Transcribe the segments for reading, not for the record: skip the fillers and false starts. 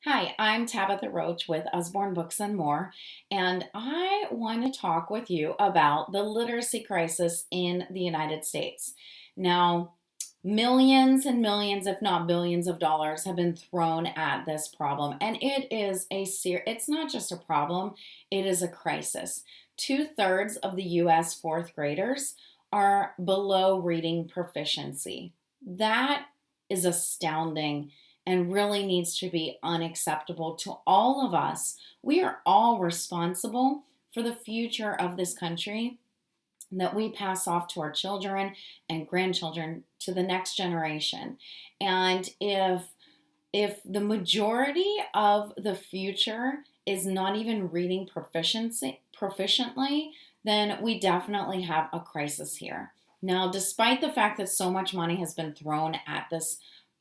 Hi, I'm Tabitha Roach with Usborne Books and More, and I want to talk with you about the literacy crisis in the United States. Now, millions and millions, if not billions of dollars have been thrown at this problem, and it's not just a problem, it is a crisis. Two-thirds of the US fourth graders are below reading proficiency. That is astounding and really needs to be unacceptable to all of us. We are all responsible for the future of this country that we pass off to our children and grandchildren to the next generation. And if the majority of the future is not even reading proficiently, then we definitely have a crisis here. Now, despite the fact that so much money has been thrown at this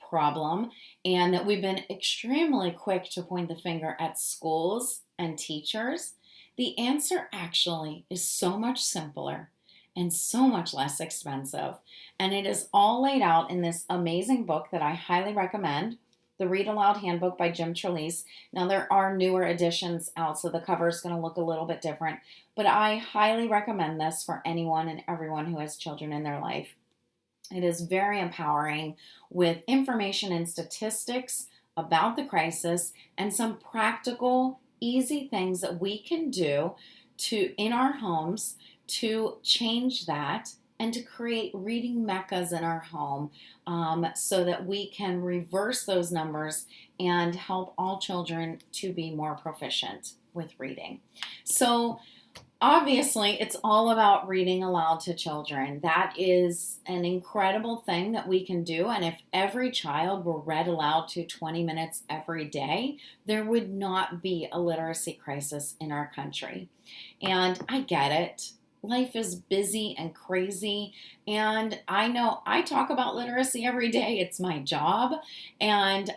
problem and that we've been extremely quick to point the finger at schools and teachers, the answer actually is so much simpler and so much less expensive. And it is all laid out in this amazing book that I highly recommend, the Read Aloud Handbook by Jim Trelease. Now, there are newer editions out, so the cover is going to look a little bit different, but I highly recommend this for anyone and everyone who has children in their life. It is very empowering with information and statistics about the crisis and some practical, easy things that we can do in our homes to change that and to create reading meccas in our home, so that we can reverse those numbers and help all children to be more proficient with reading. So, obviously, it's all about reading aloud to children. That is an incredible thing that we can do. And if every child were read aloud to 20 minutes every day, there would not be a literacy crisis in our country. And I get it. Life is busy and crazy. And I know I talk about literacy every day. It's my job. And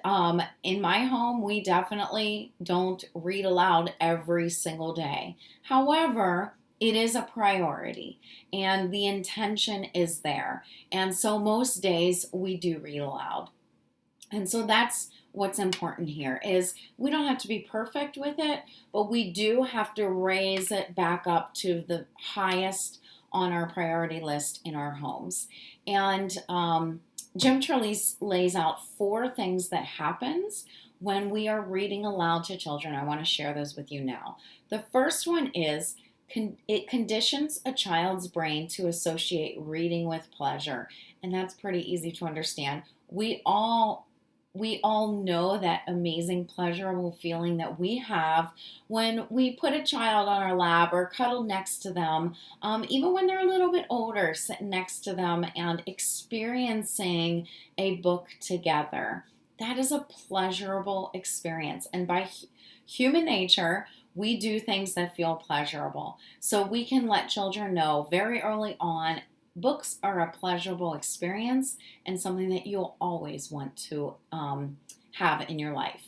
in my home, we definitely don't read aloud every single day. However, it is a priority and the intention is there. And so most days we do read aloud. And so that's what's important here is we don't have to be perfect with it, but we do have to raise it back up to the highest on our priority list in our homes. And Jim Trelease lays out four things that happens when we are reading aloud to children. I want to share those with you now. The first one is it conditions a child's brain to associate reading with pleasure. And that's pretty easy to understand. We all know that amazing pleasurable feeling that we have when we put a child on our lap or cuddle next to them, even when they're a little bit older, sitting next to them and experiencing a book together. That is a pleasurable experience. And by human nature, we do things that feel pleasurable. So we can let children know very early on books are a pleasurable experience and something that you'll always want to have in your life.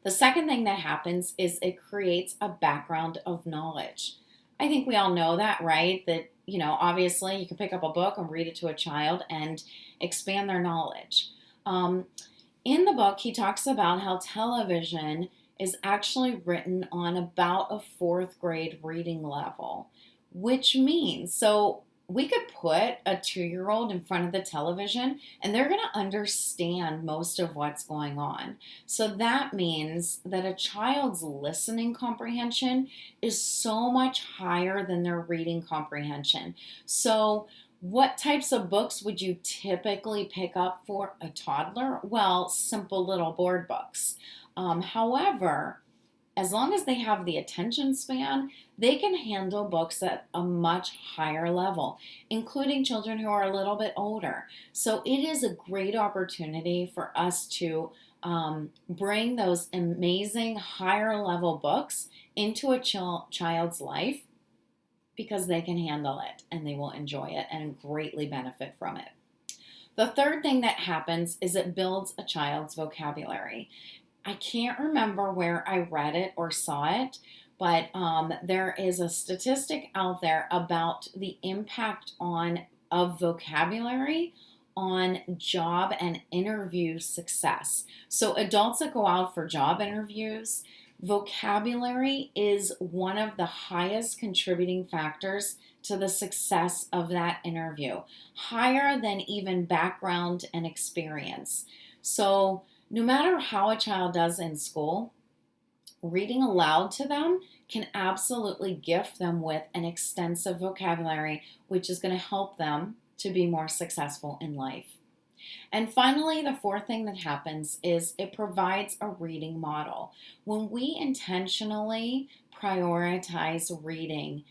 The second thing that happens is it creates a background of knowledge. I think we all know that, right? That, obviously you can pick up a book and read it to a child and expand their knowledge. In the book, he talks about how television is actually written on about a fourth grade reading level, which means, so we could put a 2-year-old in front of the television and they're going to understand most of what's going on. So that means that a child's listening comprehension is so much higher than their reading comprehension. So what types of books would you typically pick up for a toddler? Well, simple little board books. However, as long as they have the attention span, they can handle books at a much higher level, including children who are a little bit older. So it is a great opportunity for us to bring those amazing higher level books into a child's life because they can handle it and they will enjoy it and greatly benefit from it. The third thing that happens is it builds a child's vocabulary. I can't remember where I read it or saw it, but there is a statistic out there about the impact of vocabulary on job and interview success. So, adults that go out for job interviews, vocabulary is one of the highest contributing factors to the success of that interview, higher than even background and experience. So, no matter how a child does in school, reading aloud to them can absolutely gift them with an extensive vocabulary, which is going to help them to be more successful in life. And finally, the fourth thing that happens is it provides a reading model. When we intentionally prioritize reading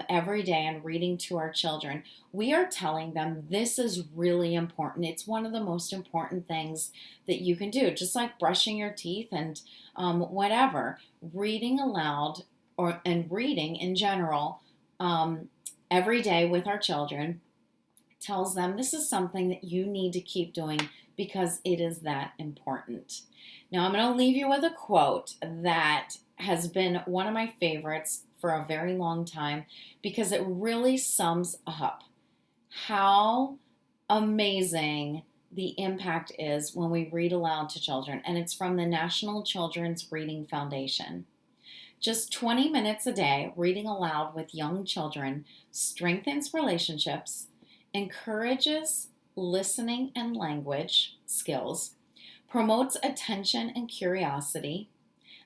every day and reading to our children, we are telling them this is really important. It's one of the most important things that you can do, just like brushing your teeth and whatever. Reading aloud and reading in general every day with our children tells them this is something that you need to keep doing because it is that important. Now, I'm going to leave you with a quote that has been one of my favorites for a very long time because it really sums up how amazing the impact is when we read aloud to children. And it's from the National Children's Reading Foundation. Just 20 minutes a day reading aloud with young children strengthens relationships, encourages listening and language skills, promotes attention and curiosity,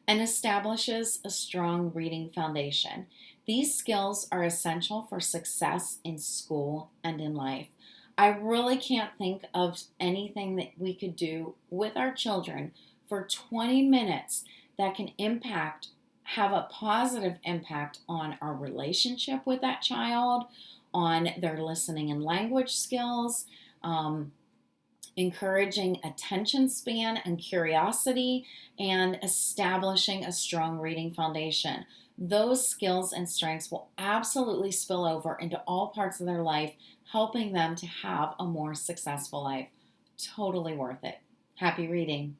and establishes a strong reading foundation. These skills are essential for success in school and in life. I really can't think of anything that we could do with our children for 20 minutes that can have a positive impact on our relationship with that child, on their listening and language skills, encouraging attention span and curiosity, and establishing a strong reading foundation. Those skills and strengths will absolutely spill over into all parts of their life, helping them to have a more successful life. Totally worth it. Happy reading.